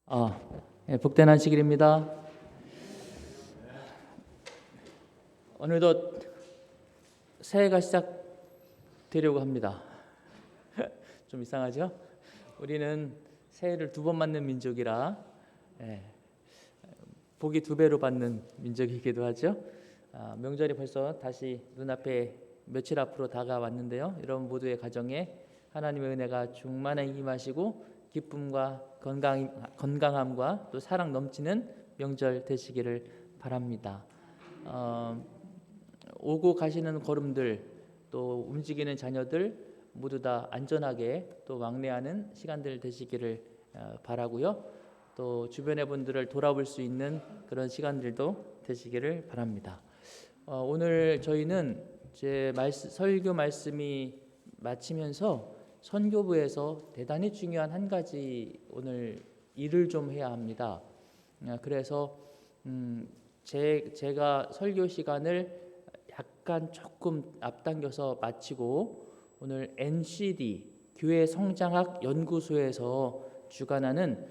복된 안식일입니다. 오늘도 새해가 시작되려고 합니다. 좀 이상하죠? 우리는 새해를 2번 맞는 민족이라 복이 2배로 받는 민족이기도 하죠. 명절이 벌써 다시 눈앞에 며칠 앞으로 다가왔는데요. 여러분 모두의 가정에 하나님의 은혜가 충만히 임하시고 기쁨과 건강함과 또 사랑 넘치는 명절 되시기를 바랍니다. 오고 가시는 걸음들, 또 움직이는 자녀들 모두 다 안전하게 또 왕래하는 시간들 되시기를 바라고요. 또 주변의 분들을 돌아볼 수 있는 그런 시간들도 되시기를 바랍니다. 오늘 저희는 제 설교 말씀이 마치면서 선교부에서 대단히 중요한 한 가지 오늘 일을 좀 해야 합니다. 그래서 제가 설교 시간을 약간 조금 앞당겨서 마치고 오늘 NCD 교회 성장학 연구소에서 주관하는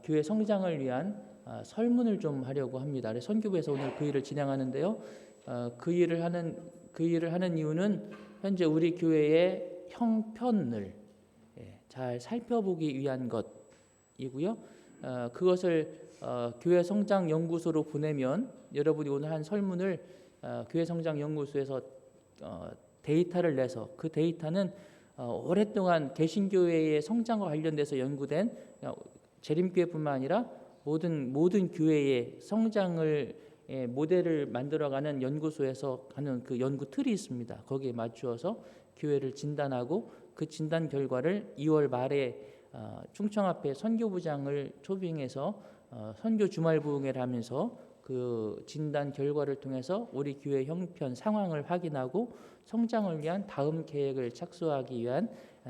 교회 성장을 위한 설문을 좀 하려고 합니다. 그래서 선교부에서 오늘 그 일을 진행하는데요. 그 일을 하는 이유는 현재 우리 교회의 형편을 잘 살펴보기 위한 것이고요. 그것을 교회 성장 연구소로 보내면 여러분이 오늘 한 설문을 교회 성장 연구소에서 데이터를 내서 그 데이터는 오랫동안 개신교회의 성장과 관련돼서 연구된 재림교회뿐만 아니라 모든 교회의 성장을 모델을 만들어가는 연구소에서 하는 그 연구 틀이 있습니다. 거기에 맞추어서 교회를 진단하고 그 진단 결과를 2월 말에 충청 앞에 선교부장을 초빙해서 선교 주말 부흥회를 하면서 그 진단 결과를 통해서 우리 교회 형편 상황을 확인하고 성장을 위한 다음 계획을 착수하기 위한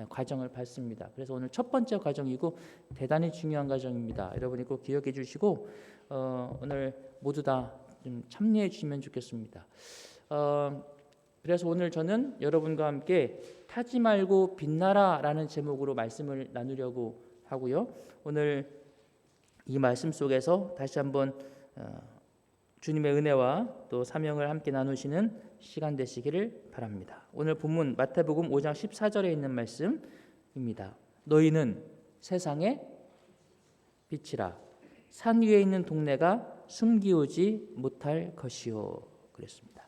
과정을 밟습니다. 그래서 오늘 첫 번째 과정이고 대단히 중요한 과정입니다. 여러분이 꼭 기억해 주시고 오늘 모두 다 좀 참여해 주시면 좋겠습니다. 그래서 오늘 저는 여러분과 함께 타지 말고 빛나라라는 제목으로 말씀을 나누려고 하고요. 오늘 이 말씀 속에서 다시 한번 주님의 은혜와 또 사명을 함께 나누시는 시간 되시기를 바랍니다. 오늘 본문 마태복음 5장 14절에 있는 말씀입니다. 너희는 세상의 빛이라 산 위에 있는 동네가 숨기우지 못할 것이요 그랬습니다.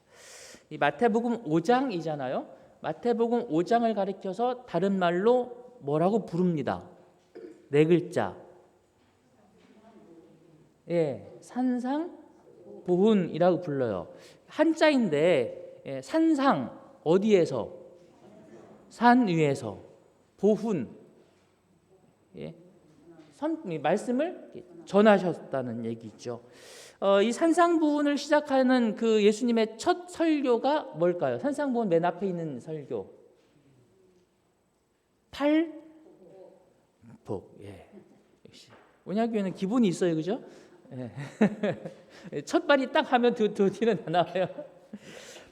이 마태복음 5장이잖아요. 마태복음 5장을 가리켜서 다른 말로 뭐라고 부릅니다. 4글자. 산상보훈이라고 불러요. 한자인데 산상 어디에서? 산 위에서. 보훈 말씀을 전하셨다는 얘기죠. 이 산상보훈을 시작하는 그 예수님의 첫 설교가 뭘까요? 산상보훈 맨 앞에 있는 설교. 팔복. 역시 온양교회는 기분이 있어요, 그죠? 첫 발이 딱 하면 뒤는 다 나와요.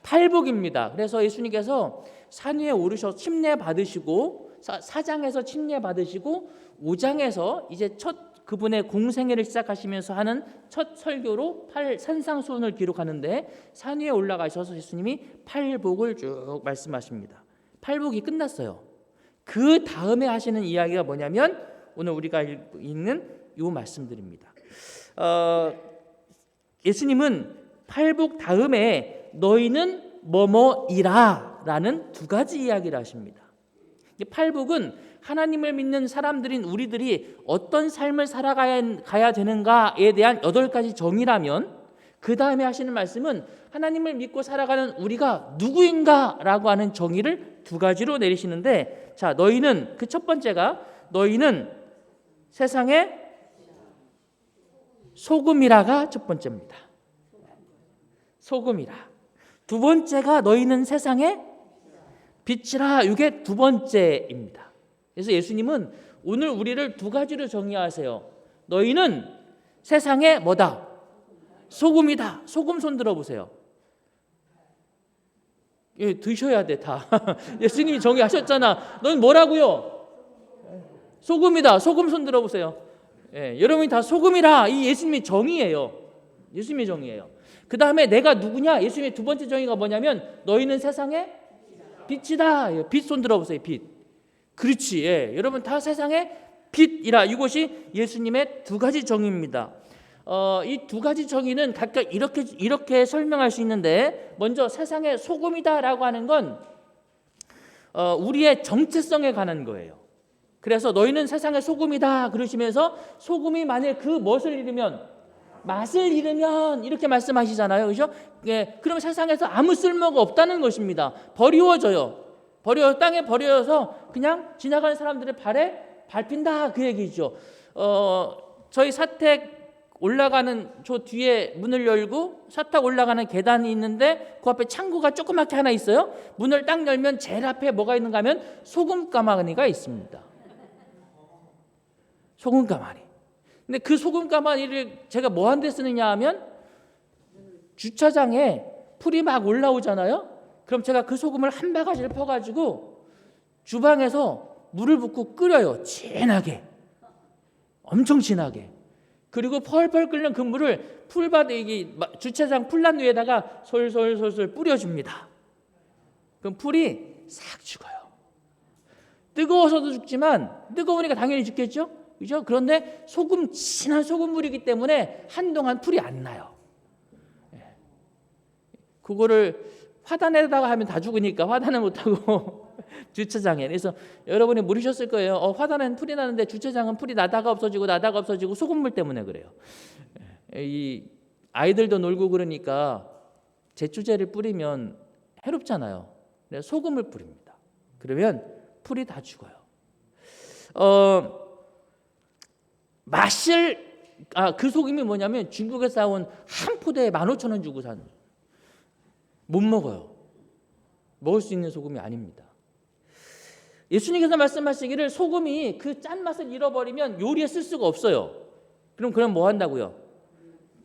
팔복입니다. 그래서 예수님께서 산 위에 오르셔서 침례 받으시고 4장에서 침례 받으시고 5장에서 이제 첫 그분의 공생애를 시작하시면서 하는 첫 설교로 산상수훈을 기록하는데 산 위에 올라가셔서 예수님이 팔복을 쭉 말씀하십니다. 팔복이 끝났어요. 그 다음에 하시는 이야기가 뭐냐면 오늘 우리가 읽는 이 말씀들입니다. 예수님은 팔복 다음에 너희는 뭐뭐이라 라는 2가지 이야기를 하십니다. 팔복은 하나님을 믿는 사람들인 우리들이 어떤 삶을 살아가야 되는가에 대한 8가지 정의라면 그 다음에 하시는 말씀은 하나님을 믿고 살아가는 우리가 누구인가라고 하는 정의를 2가지로 내리시는데 자 너희는 그 첫 번째가 너희는 세상의 소금이라가 첫 번째입니다. 소금이라. 2번째가 너희는 세상의 빛이라. 이게 2번째입니다. 그래서 예수님은 오늘 우리를 2가지로 정의하세요. 너희는 세상의 뭐다? 소금이다. 소금 손 들어보세요. 드셔야 돼 다. 예수님이 정의하셨잖아. 넌 뭐라고요? 소금이다. 소금 손 들어보세요. 예, 여러분이 다 소금이라. 이 예수님의 정의예요. 예수님의 정의예요. 그 다음에 내가 누구냐? 예수님의 두 번째 정의가 뭐냐면 너희는 세상의 빛이다. 빛 손 들어보세요. 빛. 그렇지. 예, 여러분 다 세상의 빛이라. 이것이 예수님의 두 가지 정의입니다. 이 두 가지 정의는 각각 이렇게 설명할 수 있는데, 먼저 세상의 소금이다라고 하는 건 우리의 정체성에 관한 거예요. 그래서 너희는 세상의 소금이다 그러시면서 소금이 만약 그 무엇을 잃으면, 맛을 잃으면 이렇게 말씀하시잖아요. 그렇죠? 예, 그럼 세상에서 아무 쓸모가 없다는 것입니다. 버리워져요. 땅에 버려져서 그냥 지나가는 사람들의 발에 밟힌다 그 얘기죠. 저희 사택 올라가는 저 뒤에 문을 열고 사택 올라가는 계단이 있는데 그 앞에 창고가 조그맣게 하나 있어요. 문을 딱 열면 제일 앞에 뭐가 있는가 하면 소금 가마니가 있습니다. 소금 가마니. 근데 그 소금 가마니를 제가 뭐 한 데 쓰느냐 하면 주차장에 풀이 막 올라오잖아요. 그럼 제가 그 소금을 한 바가지를 퍼가지고 주방에서 물을 붓고 끓여요. 진하게. 엄청 진하게. 그리고 펄펄 끓는 그 물을 주차장 풀란 위에다가 솔솔솔솔 뿌려줍니다. 그럼 풀이 싹 죽어요. 뜨거워서도 죽지만, 뜨거우니까 당연히 죽겠죠? 그죠? 그런데 진한 소금물이기 때문에 한동안 풀이 안 나요. 그거를 화단에다가 하면 다 죽으니까 화단을 못하고 주차장에. 그래서 여러분이 물으셨을 거예요. 화단에는 풀이 나는데 주차장은 풀이 나다가 없어지고 소금물 때문에 그래요. 이 아이들도 놀고 그러니까 제초제를 뿌리면 해롭잖아요. 그래서 소금을 뿌립니다. 그러면 풀이 다 죽어요. 그 소금이 뭐냐면 중국에서 사온 한 포대에 15,000원 주고 산, 못 먹어요. 먹을 수 있는 소금이 아닙니다. 예수님께서 말씀하시기를 소금이 그 짠맛을 잃어버리면 요리에 쓸 수가 없어요. 그럼 뭐 한다고요?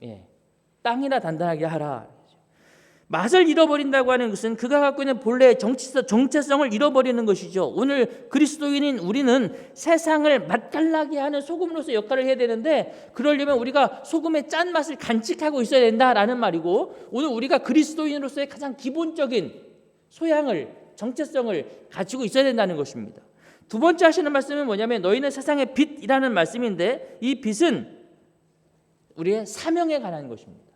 예, 땅이나 단단하게 하라. 맛을 잃어버린다고 하는 것은 그가 갖고 있는 본래의 정체성을 잃어버리는 것이죠. 오늘 그리스도인인 우리는 세상을 맛깔나게 하는 소금으로서 역할을 해야 되는데, 그러려면 우리가 소금의 짠맛을 간직하고 있어야 된다라는 말이고, 오늘 우리가 그리스도인으로서의 가장 기본적인 소양을, 정체성을 가지고 있어야 된다는 것입니다. 두 번째 하시는 말씀은 뭐냐면 너희는 세상의 빛이라는 말씀인데, 이 빛은 우리의 사명에 관한 것입니다.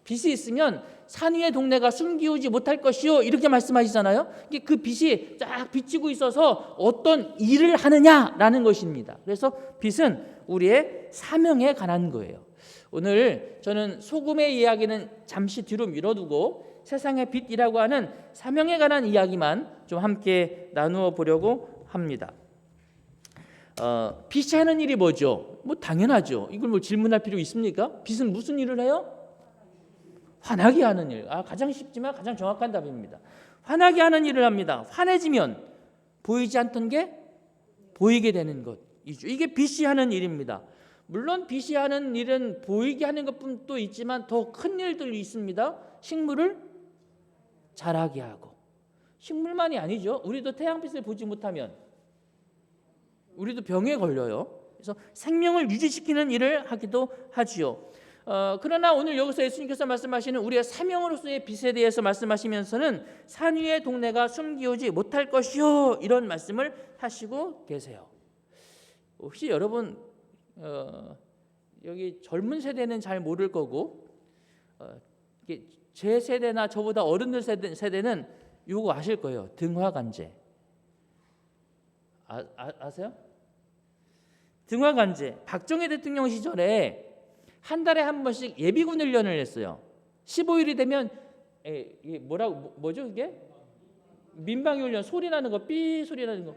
빛이 있으면 산 위의 동네가 숨기우지 못할 것이요 이렇게 말씀하시잖아요. 그 빛이 쫙 비치고 있어서 어떤 일을 하느냐라는 것입니다. 그래서 빛은 우리의 사명에 관한 거예요. 오늘 저는 소금의 이야기는 잠시 뒤로 미뤄두고 세상의 빛이라고 하는 사명에 관한 이야기만 좀 함께 나누어 보려고 합니다. 빛이 하는 일이 뭐죠? 당연하죠. 이걸 질문할 필요 있습니까? 빛은 무슨 일을 해요? 화나게 하는 일. 가장 쉽지만 가장 정확한 답입니다. 화나게 하는 일을 합니다. 화내지면 보이지 않던 게 보이게 되는 것이죠. 이게 빛이 하는 일입니다. 물론 빛이 하는 일은 보이게 하는 것뿐도 있지만 더 큰 일들이 있습니다. 식물을 자라게 하고. 식물만이 아니죠. 우리도 태양빛을 보지 못하면 우리도 병에 걸려요. 그래서 생명을 유지시키는 일을 하기도 하지요. 그러나 오늘 여기서 예수님께서 말씀하시는 우리의 사명으로서의 빛에 대해서 말씀하시면서는 산 위의 동네가 숨기우지 못할 것이요 이런 말씀을 하시고 계세요. 혹시 여러분 여기 젊은 세대는 잘 모를 거고 제 세대나 저보다 어른들 세대는 이거 아실 거예요. 등화관제. 아세요? 등화관제. 박정희 대통령 시절에 한 달에 한 번씩 예비군 훈련을 했어요. 15일이 되면 뭐죠 이게? 민방위 훈련, 소리 나는 거, 삐 소리 나는 거,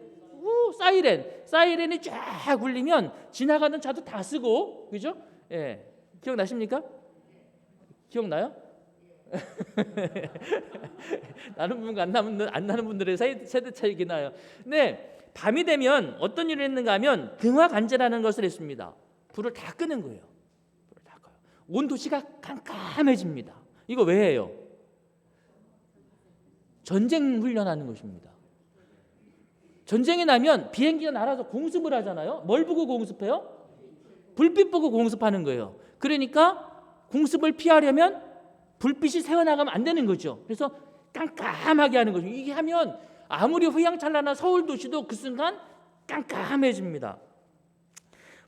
사이렌이 쫙 울리면 지나가는 차도 다 쓰고, 그죠? 예, 기억나십니까? 기억나요? 나는 분과 안 나는 분들의 세대 차이가 나요. 근데 밤이 되면 어떤 일을 했는가 하면 등화관제라는 것을 했습니다. 불을 다 끄는 거예요. 온 도시가 깜깜해집니다. 이거 왜 해요? 전쟁 훈련하는 것입니다. 전쟁이 나면 비행기가 날아서 공습을 하잖아요. 뭘 보고 공습해요? 불빛 보고 공습하는 거예요. 그러니까 공습을 피하려면 불빛이 새어나가면 안 되는 거죠. 그래서 깜깜하게 하는 거죠. 이게 하면 아무리 휘황찬란한 서울 도시도 그 순간 깜깜해집니다.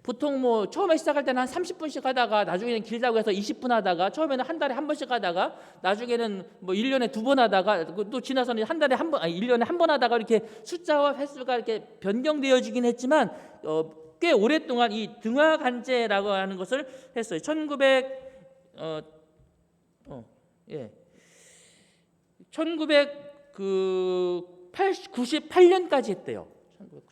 보통 뭐 처음에 시작할 때는 한 30분씩 하다가 나중에는 길다고 해서 20분 하다가 처음에는 한 달에 한 번씩 하다가 나중에는 뭐 1년에 2번 하다가 또 지나서는 한 달에 한 번, 1년에 한 번 하다가 이렇게 숫자와 횟수가 이렇게 변경되어지긴 했지만 꽤 오랫동안 이 등화간제라고 하는 것을 했어요. 1998년까지 했대요.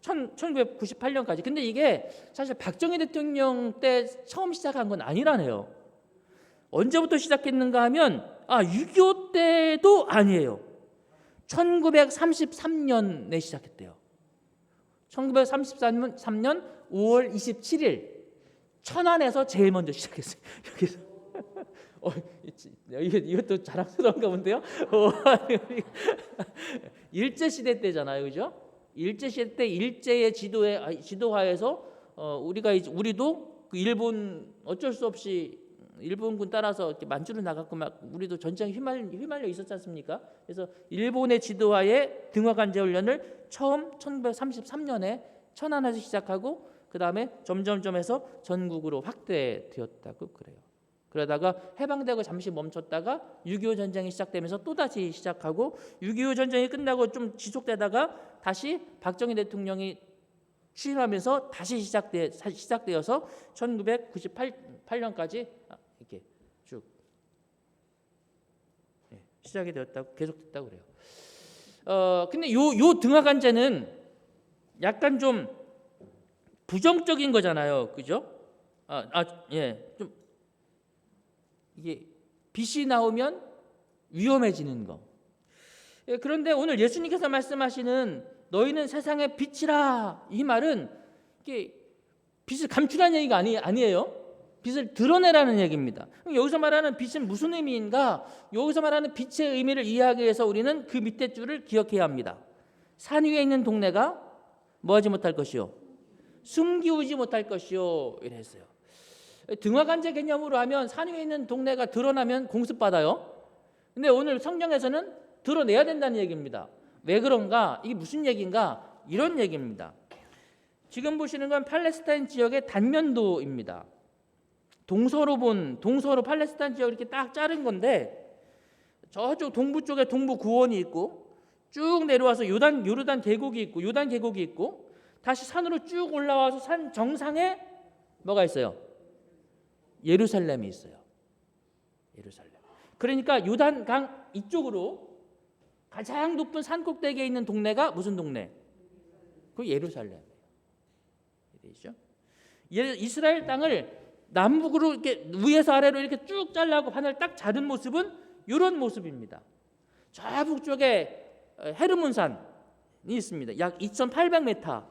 1998년까지. 근데 이게 사실 박정희 대통령 때 처음 시작한 건 아니라네요. 언제부터 시작했는가 하면 6.25 때도 아니에요. 1933년에 시작했대요. 1933년 5월 27일 천안에서 제일 먼저 시작했어요. 여기서 이것도 자랑스러운가 본데요. 일제 시대 때잖아요, 그죠? 일제 시대 때 일제의 지도하에서 우리도 그 일본 어쩔 수 없이 일본군 따라서 이렇게 만주로 나갔고 막 우리도 전쟁에 휘말려 있었지 않습니까? 그래서 일본의 지도하에 등화간제 훈련을 처음 1933년에 천안에서 시작하고 그 다음에 점점점해서 전국으로 확대되었다고 그래요. 그러다가 해방되고 잠시 멈췄다가 6.25 전쟁이 시작되면서 또다시 시작하고 6.25 전쟁이 끝나고 좀 지속되다가 다시 박정희 대통령이 취임하면서 다시 시작되어서 1998년까지 이렇게 쭉 시작이 되었다고 계속됐다고 그래요. 근데 요 등화간제는 약간 좀 부정적인 거잖아요, 그죠? 좀 이게 빛이 나오면 위험해지는 거. 그런데 오늘 예수님께서 말씀하시는 너희는 세상의 빛이라 이 말은 이게 빛을 감추라는 얘기가 아니에요. 빛을 드러내라는 얘기입니다. 여기서 말하는 빛은 무슨 의미인가? 여기서 말하는 빛의 의미를 이해하기 위해서 우리는 그 밑에 줄을 기억해야 합니다. 산 위에 있는 동네가 뭐하지 못할 것이요? 숨기우지 못할 것이요. 이랬어요. 등화간제 개념으로 하면 산 위에 있는 동네가 드러나면 공습받아요. 근데 오늘 성경에서는 드러내야 된다는 얘기입니다. 왜 그런가? 이게 무슨 얘기인가? 이런 얘기입니다. 지금 보시는 건 팔레스타인 지역의 단면도입니다. 동서로 팔레스타인 지역을 이렇게 딱 자른 건데 저쪽 동부 쪽에 동부 구원이 있고 쭉 내려와서 요르단 계곡이 있고 다시 산으로 쭉 올라와서 산 정상에 뭐가 있어요? 예루살렘이 있어요. 예루살렘. 그러니까 요단강 이쪽으로 가장 높은 산 꼭대기에 있는 동네가 무슨 동네? 그 예루살렘이에요. 되시죠? 이스라엘 땅을 남북으로 이렇게 위에서 아래로 이렇게 쭉 잘라고 하늘 딱 자른 모습은 이런 모습입니다. 저 북쪽에 헤르몬산이 있습니다. 약 2,800m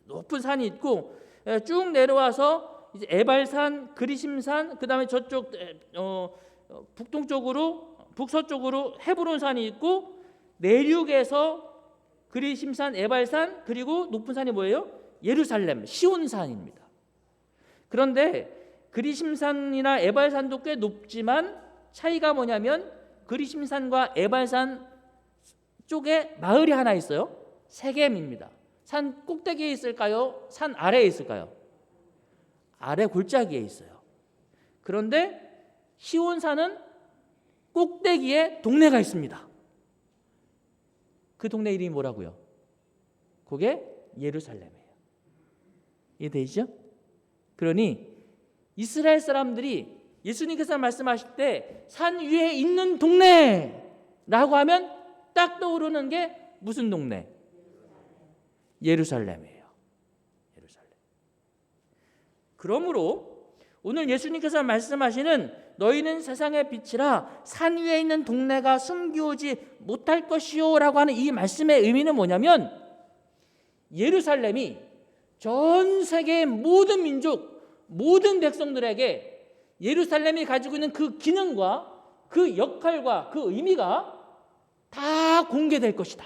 높은 산이 있고 쭉 내려와서 이제 에발산, 그리심산, 그다음에 저쪽 북서쪽으로 헤브론산이 있고 내륙에서 그리심산, 에발산 그리고 높은 산이 뭐예요? 예루살렘, 시온산입니다. 그런데 그리심산이나 에발산도 꽤 높지만 차이가 뭐냐면 그리심산과 에발산 쪽에 마을이 하나 있어요. 세겜입니다. 산 꼭대기에 있을까요? 산 아래에 있을까요? 아래 골짜기에 있어요. 그런데 시온산은 꼭대기에 동네가 있습니다. 그 동네 이름이 뭐라고요? 그게 예루살렘이에요. 이해되시죠? 그러니 이스라엘 사람들이 예수님께서 말씀하실 때 산 위에 있는 동네라고 하면 딱 떠오르는 게 무슨 동네? 예루살렘이에요. 예루살렘. 그러므로 오늘 예수님께서 말씀하시는 너희는 세상의 빛이라 산 위에 있는 동네가 숨기우지 못할 것이요 라고 하는 이 말씀의 의미는 뭐냐면 예루살렘이 전 세계의 모든 민족, 모든 백성들에게 예루살렘이 가지고 있는 그 기능과 그 역할과 그 의미가 다 공개될 것이다.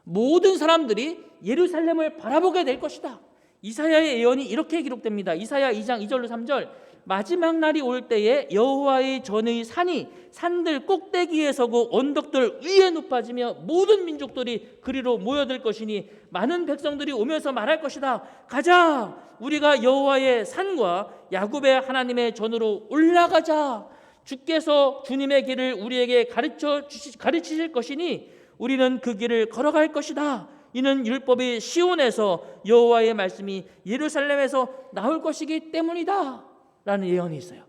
모든 사람들이 예루살렘을 바라보게 될 것이다. 이사야의 예언이 이렇게 기록됩니다. 이사야 2장 2절로 3절. 마지막 날이 올 때에 여호와의 전의 산이 산들 꼭대기에 서고 언덕들 위에 높아지며 모든 민족들이 그리로 모여들 것이니 많은 백성들이 오면서 말할 것이다. 가자, 우리가 여호와의 산과 야곱의 하나님의 전으로 올라가자. 주께서 주님의 길을 우리에게 가르치실 것이니 우리는 그 길을 걸어갈 것이다. 이는 율법이 시온에서 여호와의 말씀이 예루살렘에서 나올 것이기 때문이다 라는 예언이 있어요.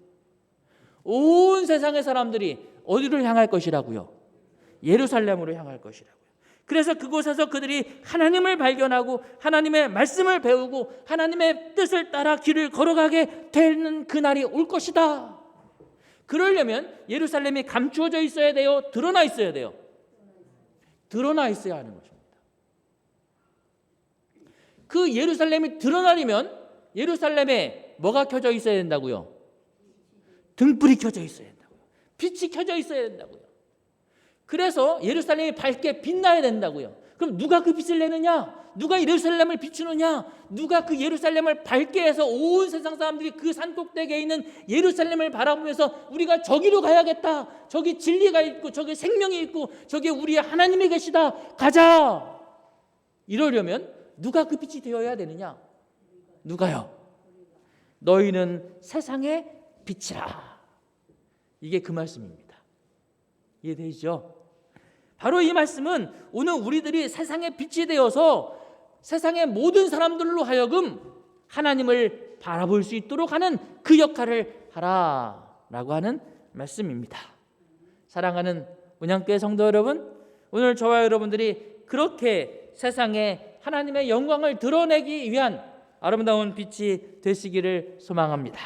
온 세상의 사람들이 어디로 향할 것이라고요? 예루살렘으로 향할 것이라고요. 그래서 그곳에서 그들이 하나님을 발견하고 하나님의 말씀을 배우고 하나님의 뜻을 따라 길을 걸어가게 되는 그날이 올 것이다. 그러려면 예루살렘이 감추어져 있어야 돼요? 드러나 있어야 돼요? 드러나 있어야 하는 것입니다. 그 예루살렘이 드러나려면 예루살렘에 뭐가 켜져 있어야 된다고요? 등불이 켜져 있어야 된다고요. 빛이 켜져 있어야 된다고요. 그래서 예루살렘이 밝게 빛나야 된다고요. 그럼 누가 그 빛을 내느냐? 누가 예루살렘을 비추느냐? 누가 그 예루살렘을 밝게 해서 온 세상 사람들이 그 산 꼭대기에 있는 예루살렘을 바라보면서 우리가 저기로 가야겠다. 저기 진리가 있고 저기 생명이 있고 저기 우리의 하나님이 계시다. 가자. 이러려면 누가 그 빛이 되어야 되느냐? 누가요? 너희는 세상의 빛이라. 이게 그 말씀입니다. 이해되시죠? 바로 이 말씀은 오늘 우리들이 세상의 빛이 되어서 세상의 모든 사람들로 하여금 하나님을 바라볼 수 있도록 하는 그 역할을 하라라고 하는 말씀입니다. 사랑하는 운양교회 성도 여러분, 오늘 저와 여러분들이 그렇게 세상에 하나님의 영광을 드러내기 위한 아름다운 빛이 되시기를 소망합니다.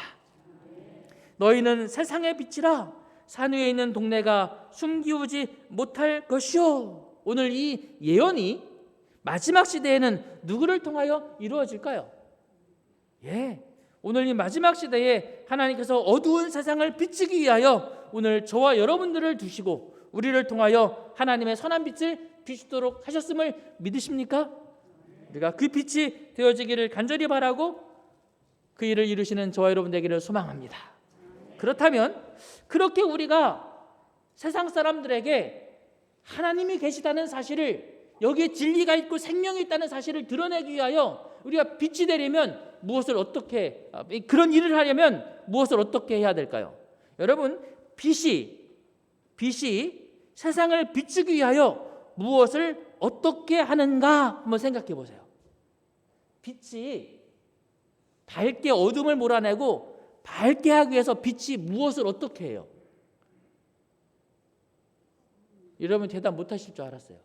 너희는 세상의 빛이라 산 위에 있는 동네가 숨기우지 못할 것이요. 오늘 이 예언이 마지막 시대에는 누구를 통하여 이루어질까요? 오늘 이 마지막 시대에 하나님께서 어두운 세상을 비추기 위하여 오늘 저와 여러분들을 두시고 우리를 통하여 하나님의 선한 빛을 비추도록 하셨음을 믿으십니까? 우리가 그 빛이 되어지기를 간절히 바라고 그 일을 이루시는 저와 여러분 되기를 소망합니다. 그렇다면 그렇게 우리가 세상 사람들에게 하나님이 계시다는 사실을, 여기에 진리가 있고 생명이 있다는 사실을 드러내기 위하여 우리가 빛이 되려면 무엇을 어떻게, 그런 일을 하려면 무엇을 어떻게 해야 될까요? 여러분, 빛이 세상을 비추기 위하여 무엇을 어떻게 하는가 한번 생각해 보세요. 빛이 밝게 어둠을 몰아내고 밝게 하기 위해서 빛이 무엇을 어떻게 해요? 여러분 대답 못 하실 줄 알았어요.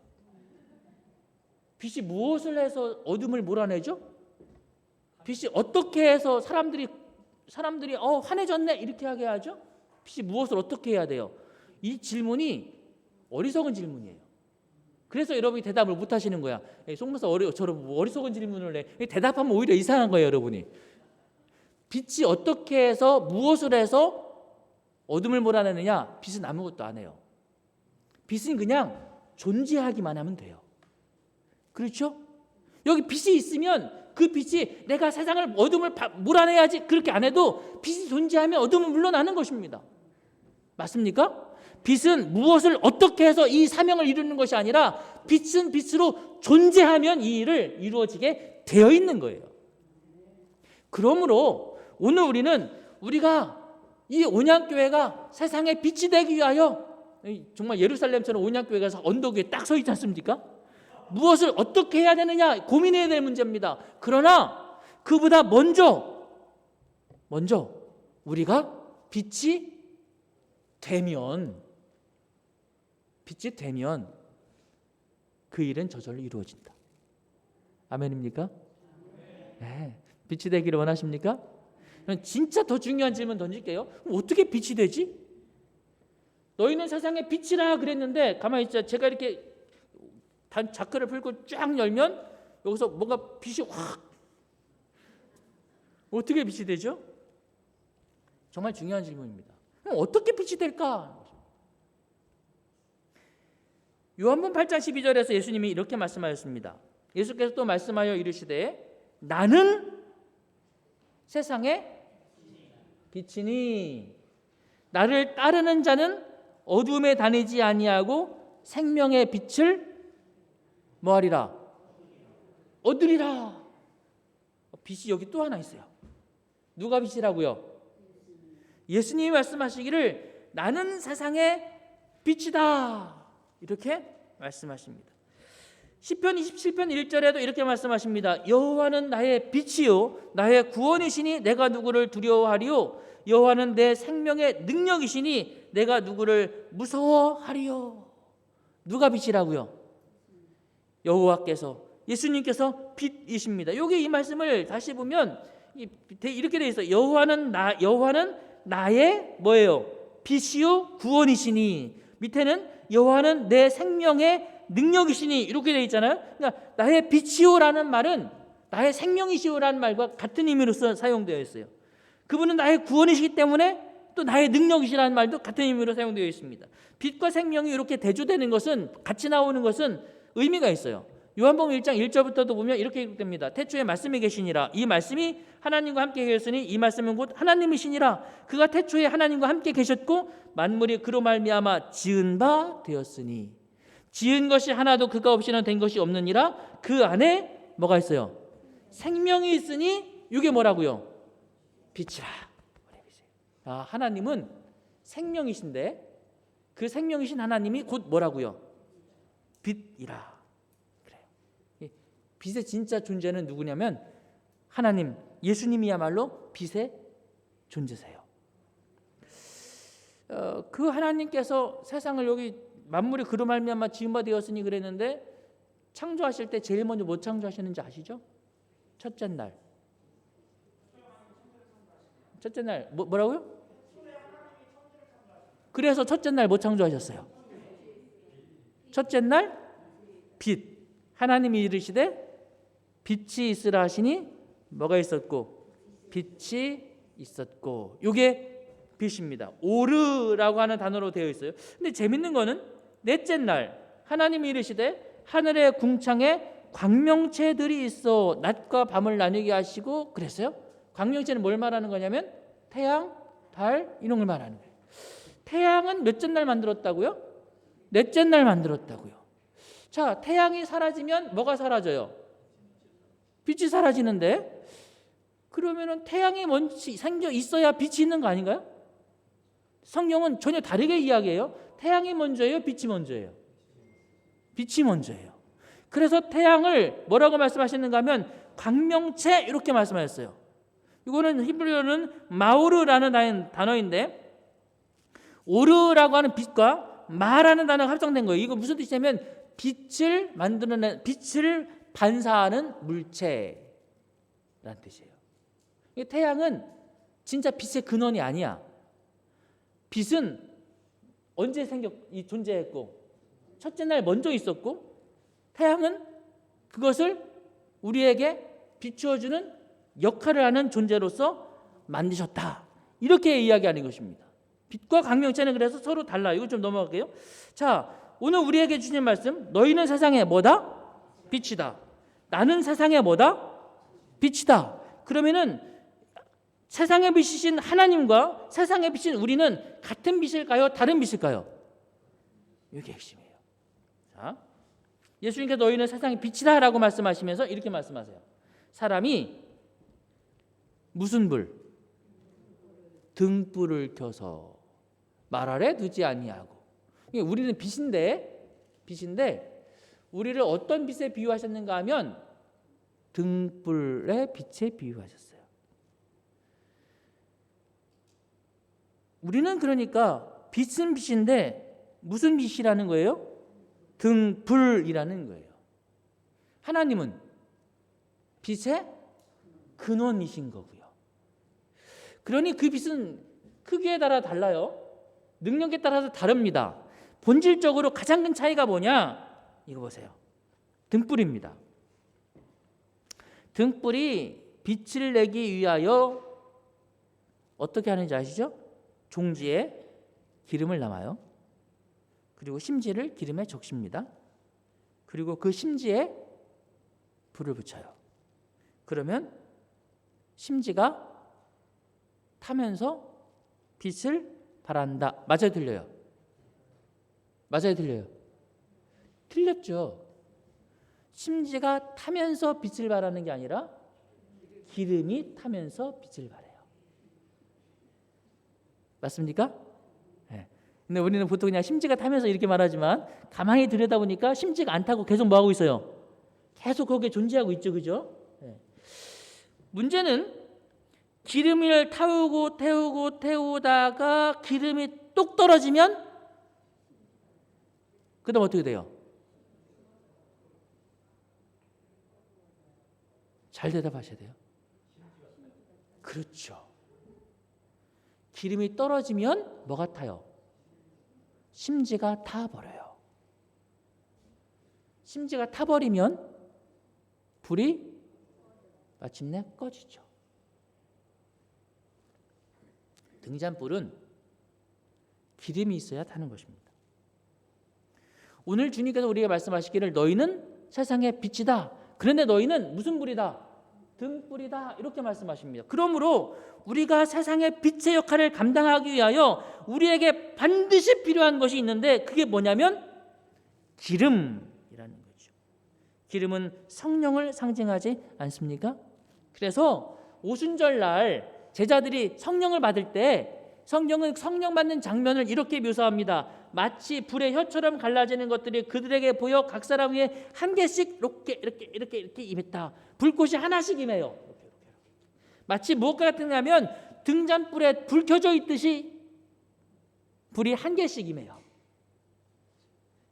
빛이 무엇을 해서 어둠을 몰아내죠? 빛이 어떻게 해서 사람들이 환해졌네 이렇게 하게 하죠? 빛이 무엇을 어떻게 해야 돼요? 이 질문이 어리석은 질문이에요. 그래서 여러분이 대답을 못 하시는 거야. 송목사 저런 어리석은 질문을 내. 대답하면 오히려 이상한 거예요, 여러분이. 빛이 어떻게 해서 무엇을 해서 어둠을 몰아내느냐? 빛은 아무것도 안 해요. 빛은 그냥 존재하기만 하면 돼요. 그렇죠? 여기 빛이 있으면 그 빛이 내가 세상을 어둠을 몰아내야지 그렇게 안 해도 빛이 존재하면 어둠은 물러나는 것입니다. 맞습니까? 빛은 무엇을 어떻게 해서 이 사명을 이루는 것이 아니라 빛은 빛으로 존재하면 이 일을 이루어지게 되어 있는 거예요. 그러므로 오늘 우리가 이 온양교회가 세상에 빛이 되기 위하여 정말 예루살렘처럼 온양교회가 언덕 위에 딱 서 있지 않습니까? 무엇을 어떻게 해야 되느냐 고민해야 될 문제입니다. 그러나 그보다 먼저 우리가 빛이 되면 그 일은 저절로 이루어진다. 아멘입니까? 네. 빛이 되기를 원하십니까? 진짜 더 중요한 질문 던질게요. 그럼 어떻게 빛이 되지? 너희는 세상의 빛이라 그랬는데 가만히 있자. 제가 이렇게 자크를 풀고 쫙 열면 여기서 뭔가 빛이 확 어떻게 빛이 되죠? 정말 중요한 질문입니다. 그럼 어떻게 빛이 될까? 요한복음 8장 12절에서 예수님이 이렇게 말씀하셨습니다. 예수께서 또 말씀하여 이르시되 나는 세상의 빛이니 나를 따르는 자는 어둠에 다니지 아니하고 생명의 빛을 뭐하리라? 얻으리라. 빛이 여기 또 하나 있어요. 누가 빛이라고요? 예수님이 말씀하시기를 나는 세상의 빛이다. 이렇게 말씀하십니다. 시편 27편 1절에도 이렇게 말씀하십니다. 여호와는 나의 빛이요 나의 구원이시니 내가 누구를 두려워하리요 여호와는 내 생명의 능력이시니 내가 누구를 무서워하리요. 누가 빛이라고요? 여호와께서, 예수님께서 빛이십니다. 여기 이 말씀을 다시 보면 이렇게 되어 있어요. 여호와는 나의 뭐예요? 빛이요 구원이시니, 밑에는 여호와는 내 생명의 능력이시니 이렇게 되어 있잖아요. 그러니까 나의 빛이요라는 말은 나의 생명이시요라는 말과 같은 의미로서 사용되어 있어요. 그분은 나의 구원이시기 때문에 또 나의 능력이시라는 말도 같은 의미로 사용되어 있습니다. 빛과 생명이 이렇게 대조되는 것은, 같이 나오는 것은 의미가 있어요. 요한복음 1장 1절부터도 보면 이렇게 기록됩니다. 태초에 말씀이 계시니라. 이 말씀이 하나님과 함께 계셨으니 이 말씀은 곧 하나님이시니라. 그가 태초에 하나님과 함께 계셨고 만물이 그로 말미암아 지은 바 되었으니 지은 것이 하나도 그가 없이는 된 것이 없느니라. 그 안에 뭐가 있어요? 생명이 있으니 이게 뭐라고요? 빛이라. 하나님은 생명이신데 그 생명이신 하나님이 곧 뭐라고요? 빛이라. 그래요. 빛의 진짜 존재는 누구냐면 하나님, 예수님이야말로 빛의 존재세요. 그 하나님께서 세상을, 여기 만물이 그로 말미암아 지은 바 되었으니 그랬는데 창조하실 때 제일 먼저 뭐 창조하셨는지 아시죠? 첫째 날. 첫째 날 뭐라고요? 그래서 첫째 날 뭐 창조하셨어요? 첫째 날 빛. 하나님이 이르시되 빛이 있으라 하시니 뭐가 있었고? 빛이 있었고. 이게 빛입니다. 오르라고 하는 단어로 되어 있어요. 근데 재밌는 거는 넷째 날 하나님이 이르시되 하늘의 궁창에 광명체들이 있어 낮과 밤을 나누게 하시고 그랬어요. 광명체는 뭘 말하는 거냐면 태양, 달 이런 걸 말하는 거예요. 태양은 몇째 날 만들었다고요? 넷째 날 만들었다고요. 자, 태양이 사라지면 뭐가 사라져요? 빛이 사라지는데, 그러면은 태양이 먼저 생겨 있어야 빛이 있는 거 아닌가요? 성경은 전혀 다르게 이야기해요. 태양이 먼저예요? 빛이 먼저예요? 빛이 먼저예요. 그래서 태양을 뭐라고 말씀하시는가 하면 광명체 이렇게 말씀하셨어요. 이거는 히브리어는 마우르라는 단어인데 오르라고 하는 빛과 마라는 단어가 합성된 거예요. 이거 무슨 뜻이냐면 빛을 만드는, 빛을 반사하는 물체라는 뜻이에요. 태양은 진짜 빛의 근원이 아니야. 빛은 언제 존재했고 첫째 날 먼저 있었고 태양은 그것을 우리에게 비추어주는 역할을 하는 존재로서 만드셨다. 이렇게 이야기하는 것입니다. 빛과 광명체는 그래서 서로 달라요. 이거 좀 넘어갈게요. 자, 오늘 우리에게 주신 말씀, 너희는 세상에 뭐다? 빛이다. 나는 세상에 뭐다? 빛이다. 그러면은 세상의 빛이신 하나님과 세상의 빛인 우리는 같은 빛일까요? 다른 빛일까요? 이게 핵심이에요. 자, 예수님께서 너희는 세상의 빛이다 라고 말씀하시면서 이렇게 말씀하세요. 사람이 무슨 불? 등불을 켜서 말 아래 두지 아니하고. 우리는 빛인데 우리를 어떤 빛에 비유하셨는가 하면 등불의 빛에 비유하셨어요. 우리는 그러니까 빛은 빛인데 무슨 빛이라는 거예요? 등불이라는 거예요. 하나님은 빛의 근원이신 거고요. 그러니 그 빛은 크기에 따라 달라요. 능력에 따라서 다릅니다. 본질적으로 가장 큰 차이가 뭐냐? 이거 보세요. 등불입니다. 등불이 빛을 내기 위하여 어떻게 하는지 아시죠? 종지에 기름을 담아요. 그리고 심지를 기름에 적십니다. 그리고 그 심지에 불을 붙여요. 그러면 심지가 타면서 빛을 발한다. 맞아요, 틀려요? 맞아요, 틀려요? 틀렸죠. 심지가 타면서 빛을 발하는 게 아니라 기름이 타면서 빛을 발해요. 맞습니까? 네. 근데 우리는 보통 그냥 심지가 타면서 이렇게 말하지만 가만히 들여다보니까 심지가 안 타고 계속 뭐 하고 있어요? 계속 거기에 존재하고 있죠, 그죠? 네. 문제는 기름을 태우다가 기름이 뚝 떨어지면 그다음 어떻게 돼요? 잘 대답하셔야 돼요. 그렇죠. 기름이 떨어지면 뭐가 타요? 심지가 타버려요. 심지가 타버리면 불이 마침내 꺼지죠. 등잔불은 기름이 있어야 타는 것입니다. 오늘 주님께서 우리에게 말씀하시기를 너희는 세상의 빛이다. 그런데 너희는 무슨 불이다? 등불이다. 이렇게 말씀하십니다. 그러므로 우리가 세상의 빛의 역할을 감당하기 위하여 우리에게 반드시 필요한 것이 있는데 그게 뭐냐면 기름이라는 거죠. 기름은 성령을 상징하지 않습니까? 그래서 오순절 날 제자들이 성령을 받을 때 성령은 성령 받는 장면을 이렇게 묘사합니다. 마치 불의 혀처럼 갈라지는 것들이 그들에게 보여 각 사람 위에 한 개씩 이렇게 임했다. 불꽃이 하나씩 임해요. 마치 무엇과 같은가하면 등잔불에 불 켜져 있듯이 불이 한 개씩 임해요.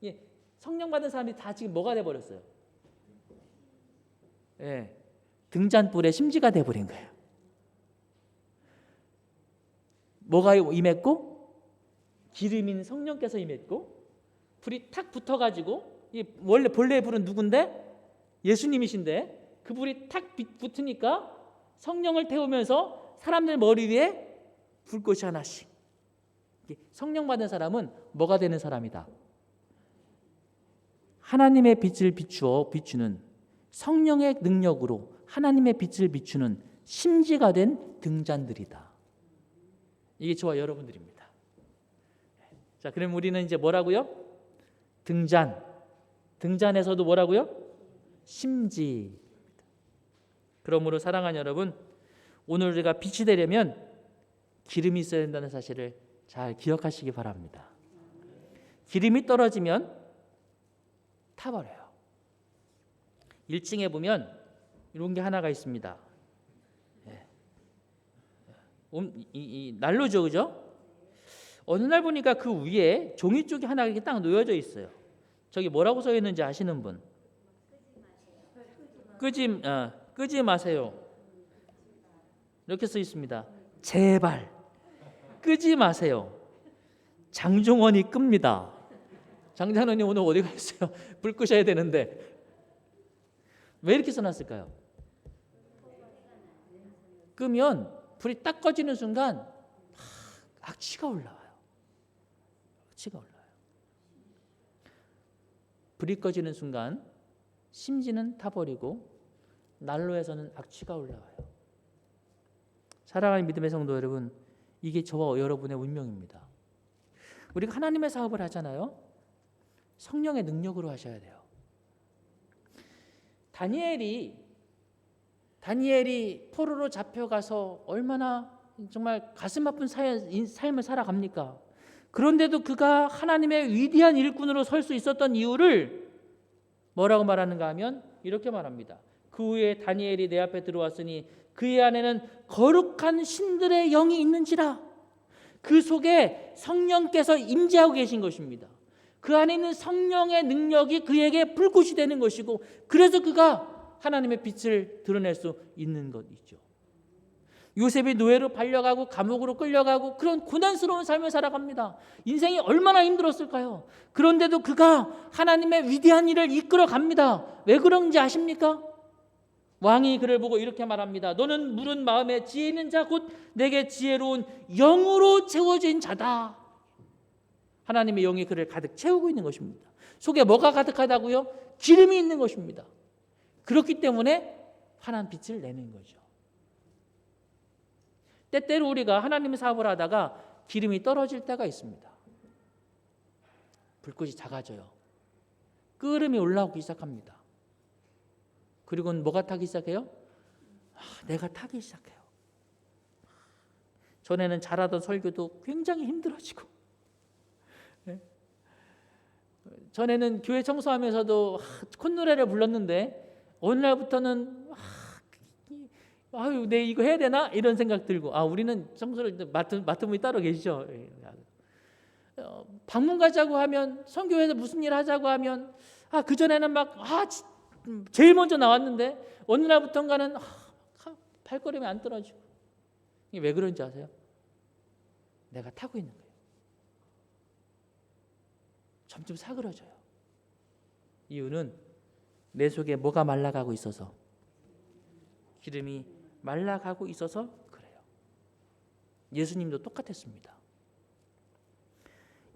예, 성령 받은 사람이 다 지금 뭐가 돼버렸어요? 예, 등잔불에 심지가 돼버린 거예요. 뭐가 임했고? 기름인 성령께서 임했고 불이 탁 붙어가지고 원래 본래의 불은 누군데? 예수님이신데 그 불이 탁 붙으니까 성령을 태우면서 사람들 머리 위에 불꽃이 하나씩. 성령 받은 사람은 뭐가 되는 사람이다? 하나님의 빛을 비추는 성령의 능력으로 하나님의 빛을 비추는 심지가 된 등잔들이다. 이게 저와 여러분들입니다. 자, 그럼 우리는 이제 뭐라고요? 등잔에서도 뭐라고요? 심지. 그러므로 사랑하는 여러분, 오늘 우리가 빛이 되려면 기름이 있어야 된다는 사실을 잘 기억하시기 바랍니다. 기름이 떨어지면 타버려요. 1층에 보면 이런 게 하나가 있습니다. 이 난로죠, 그죠? 어느 날 보니까 그 위에 종이 쪽이 하나 이렇게 딱 놓여져 있어요. 저기 뭐라고 써 있는지 아시는 분? 끄지 마세요. 이렇게 써 있습니다. 제발 끄지 마세요. 장종원이 끕니다. 장장원이 오늘 어디 가 있어요? 불 끄셔야 되는데 왜 이렇게 써놨을까요? 끄면 불이 딱 꺼지는 순간 악취가 올라와요. 불이 꺼지는 순간 심지는 타버리고 난로에서는 악취가 올라와요. 사랑하는 믿음의 성도 여러분, 이게 저와 여러분의 운명입니다. 우리가 하나님의 사업을 하잖아요. 성령의 능력으로 하셔야 돼요. 다니엘이 포로로 잡혀가서 얼마나 정말 가슴 아픈 삶을 살아갑니까? 그런데도 그가 하나님의 위대한 일꾼으로 설 수 있었던 이유를 뭐라고 말하는가 하면 이렇게 말합니다. 그 후에 다니엘이 내 앞에 들어왔으니 그의 안에는 거룩한 신들의 영이 있는지라. 그 속에 성령께서 임재하고 계신 것입니다. 그 안에 있는 성령의 능력이 그에게 불꽃이 되는 것이고 그래서 그가 하나님의 빛을 드러낼 수 있는 것이죠. 요셉이 노예로 팔려가고 감옥으로 끌려가고 그런 고난스러운 삶을 살아갑니다. 인생이 얼마나 힘들었을까요? 그런데도 그가 하나님의 위대한 일을 이끌어 갑니다. 왜 그런지 아십니까? 왕이 그를 보고 이렇게 말합니다. 너는 물은 마음에 지혜 있는 자 곧 내게 지혜로운 영으로 채워진 자다. 하나님의 영이 그를 가득 채우고 있는 것입니다. 속에 뭐가 가득하다고요? 기름이 있는 것입니다. 그렇기 때문에 환한 빛을 내는 거죠. 때때로 우리가 하나님의 사업을 하다가 기름이 떨어질 때가 있습니다. 불꽃이 작아져요. 끓음이 올라오기 시작합니다. 그리고는 뭐가 타기 시작해요? 내가 타기 시작해요. 전에는 잘하던 설교도 굉장히 힘들어지고, 전에는 교회 청소하면서도 콧노래를 불렀는데 어느 날부터는 아유, 내 이거 해야 되나? 이런 생각 들고, 우리는 청소를 맡은 분이 따로 계시죠. 방문 가자고 하면, 선교회에서 무슨 일 하자고 하면, 그전에는 막 제일 먼저 나왔는데 어느 날부터인가는 발걸음이 안 떨어지고. 이게 왜 그런지 아세요? 내가 타고 있는 거예요. 점점 사그러져요. 이유는 내 속에 뭐가 말라가고 있어서, 기름이 말라가고 있어서 그래요. 예수님도 똑같았습니다.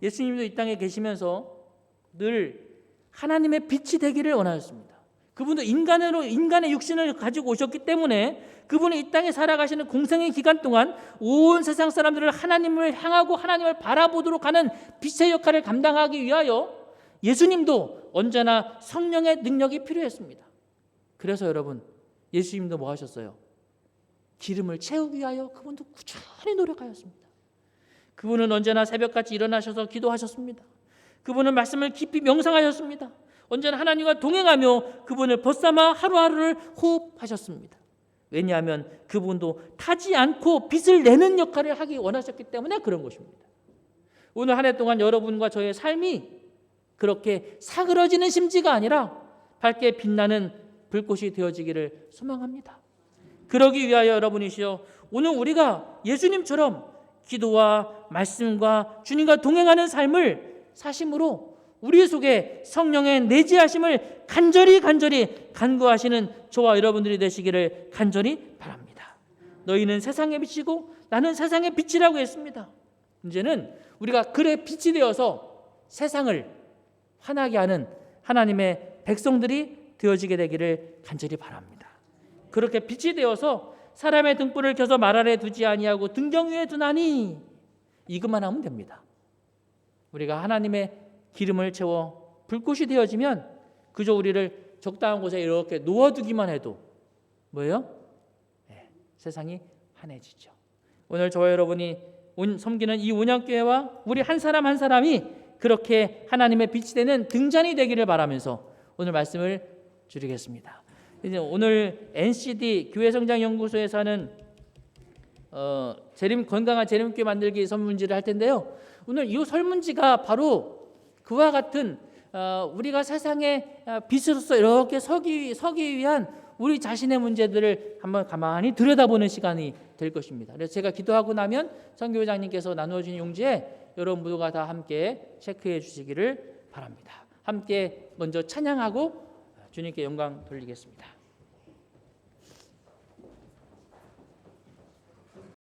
예수님도 이 땅에 계시면서 늘 하나님의 빛이 되기를 원하셨습니다. 그분도 인간의 육신을 가지고 오셨기 때문에 그분이 이 땅에 살아가시는 공생의 기간 동안 온 세상 사람들을 하나님을 향하고 하나님을 바라보도록 하는 빛의 역할을 감당하기 위하여 예수님도 언제나 성령의 능력이 필요했습니다. 그래서 여러분, 예수님도 뭐 하셨어요? 기름을 채우기 위하여 그분도 꾸준히 노력하였습니다. 그분은 언제나 새벽같이 일어나셔서 기도하셨습니다. 그분은 말씀을 깊이 명상하셨습니다. 언제나 하나님과 동행하며 그분을 벗삼아 하루하루를 호흡하셨습니다. 왜냐하면 그분도 타지 않고 빛을 내는 역할을 하기 원하셨기 때문에 그런 것입니다. 오늘 한 해 동안 여러분과 저의 삶이 그렇게 사그러지는 심지가 아니라 밝게 빛나는 불꽃이 되어지기를 소망합니다. 그러기 위하여 여러분이시여, 오늘 우리가 예수님처럼 기도와 말씀과 주님과 동행하는 삶을 사심으로 우리 속에 성령의 내재하심을 간절히 간구하시는 저와 여러분들이 되시기를 간절히 바랍니다. 너희는 세상의 빛이고 나는 세상의 빛이라고 했습니다. 이제는 우리가 글의 빛이 되어서 세상을 환하게 하는 하나님의 백성들이 되어지게 되기를 간절히 바랍니다. 그렇게 빛이 되어서 사람의 등불을 켜서 말 아래 두지 아니하고 등경 위에 두나니, 이것만 하면 됩니다. 우리가 하나님의 기름을 채워 불꽃이 되어지면 그저 우리를 적당한 곳에 이렇게 놓아두기만 해도 뭐예요? 세상이 환해지죠. 오늘 저와 여러분이 섬기는 이 온양교회와 우리 한 사람 한 사람이 그렇게 하나님의 빛이 되는 등잔이 되기를 바라면서 오늘 말씀을 줄이겠습니다. 이제 오늘 NCD 교회성장연구소에서 하는 건강한 재림교회 만들기 설문지를 할 텐데요. 오늘 이 설문지가 바로 그와 같은 우리가 세상의 빛으로서 이렇게 서기 위한 우리 자신의 문제들을 한번 가만히 들여다보는 시간이 될 것입니다. 그래서 제가 기도하고 나면 선교회장님께서 나누어진 용지에 여러분 모두가 다 함께 체크해 주시기를 바랍니다. 함께 먼저 찬양하고 주님께 영광 돌리겠습니다.